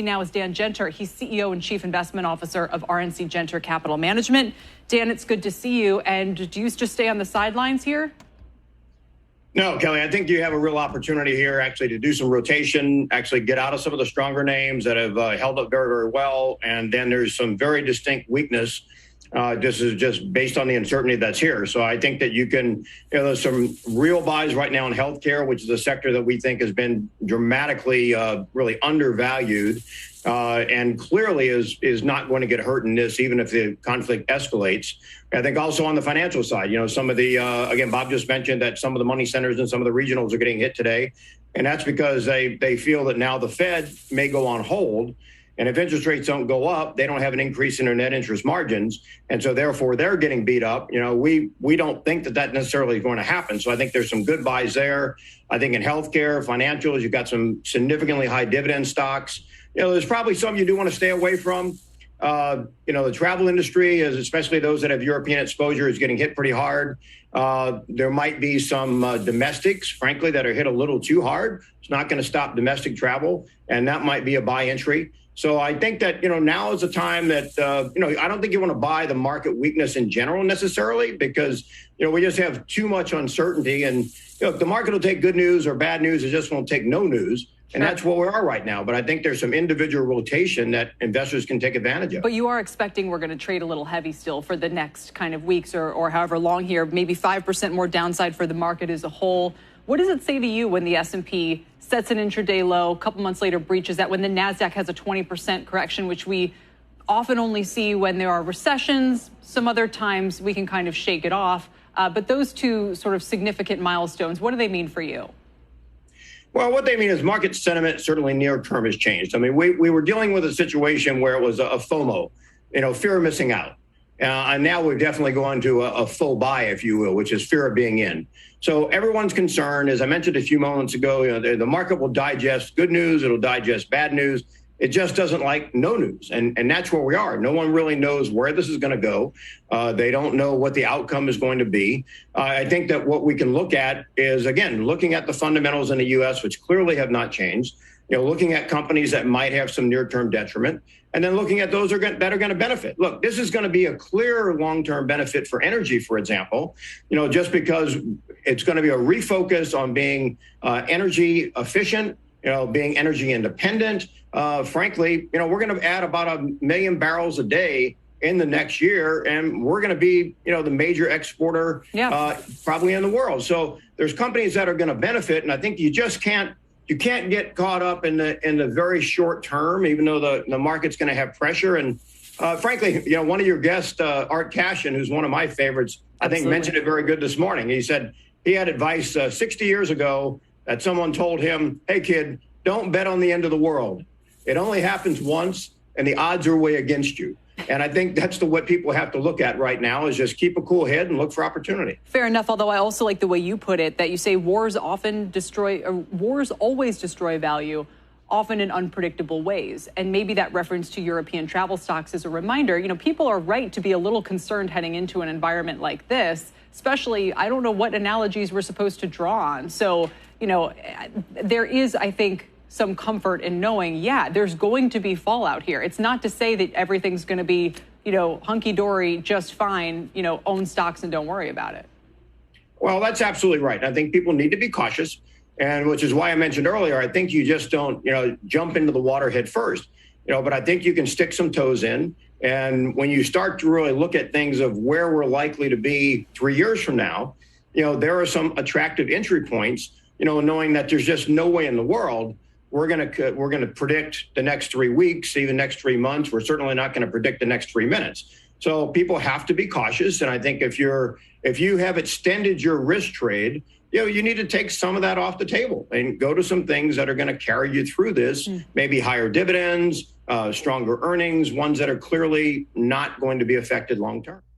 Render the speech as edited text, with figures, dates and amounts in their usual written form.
Now is Dan Genter. He's CEO and Chief Investment Officer of RNC Genter Capital Management. Dan, it's good to see you. And do you just stay on the sidelines here? No, Kelly, I think you have a real opportunity here actually to do some rotation, actually get out of some of the stronger names that have held up very, very well. And then there's some very distinct weakness. This is just based on the uncertainty that's here. So I think that you can, there's some real buys right now in healthcare, which is a sector that we think has been dramatically really undervalued and clearly is not going to get hurt in this, even if the conflict escalates. I think also on the financial side, some of the, again, Bob just mentioned that some of the money centers and some of the regionals are getting hit today. And that's because they feel that now the Fed may go on hold. And if interest rates don't go up, they don't have an increase in their net interest margins. And so therefore, they're getting beat up. We don't think that necessarily is going to happen. So I think there's some good buys there. I think in healthcare, financials, you've got some significantly high dividend stocks. There's probably some you do want to stay away from. The travel industry, especially those that have European exposure, is getting hit pretty hard. There might be some domestics, frankly, that are hit a little too hard. It's not going to stop domestic travel, and that might be a buy entry. So I think that, now is a time that, I don't think you want to buy the market weakness in general necessarily, because, we just have too much uncertainty. And the market will take good news or bad news. It just won't take no news. And that's where we are right now. But I think there's some individual rotation that investors can take advantage of. But you are expecting we're going to trade a little heavy still for the next kind of weeks or however long here, maybe 5% more downside for the market as a whole. What does it say to you when the S&P sets an intraday low, a couple months later breaches that, when the NASDAQ has a 20% correction, which we often only see when there are recessions? Some other times we can kind of shake it off. But those two sort of significant milestones, what do they mean for you? Well, what they mean is market sentiment certainly near term has changed. I mean, we were dealing with a situation where it was a FOMO, fear of missing out. And now we're definitely going to a full buy, if you will, which is fear of being in. So everyone's concerned, as I mentioned a few moments ago, the market will digest good news. It'll digest bad news. It just doesn't like no news. And that's where we are. No one really knows where this is going to go. They don't know what the outcome is going to be. I think that what we can look at is, again, looking at the fundamentals in the U.S., which clearly have not changed, looking at companies that might have some near-term detriment, and then looking at those that are going to benefit. Look, this is going to be a clear long-term benefit for energy, for example, just because it's going to be a refocus on being energy efficient, being energy independent. Frankly, we're going to add about 1 million barrels a day in the next year, and we're going to be, the major exporter probably in the world. So there's companies that are going to benefit, and I think you just can't get caught up in the very short term, even though the market's going to have pressure. And frankly, one of your guests, Art Cashin, who's one of my favorites, I think mentioned it very good this morning. He said he had advice 60 years ago that someone told him, hey, kid, don't bet on the end of the world. It only happens once, and the odds are way against you. And I think that's what people have to look at right now, is just keep a cool head and look for opportunity. Fair enough, although I also like the way you put it, that you say wars always destroy value, often in unpredictable ways. And maybe that reference to European travel stocks is a reminder. People are right to be a little concerned heading into an environment like this, especially, I don't know what analogies we're supposed to draw on. So, there is, I think, some comfort in knowing, there's going to be fallout here. It's not to say that everything's going to be, hunky-dory, just fine, own stocks and don't worry about it. Well, that's absolutely right. I think people need to be cautious, and which is why I mentioned earlier, I think you just don't, jump into the water head first, but I think you can stick some toes in. And when you start to really look at things of where we're likely to be 3 years from now, there are some attractive entry points, knowing that there's just no way in the world we're going to predict the next 3 weeks, even next 3 months. We're certainly not going to predict the next 3 minutes. So people have to be cautious. And I think if you have extended your risk trade, you need to take some of that off the table and go to some things that are going to carry you through this, maybe higher dividends, stronger earnings, ones that are clearly not going to be affected long term.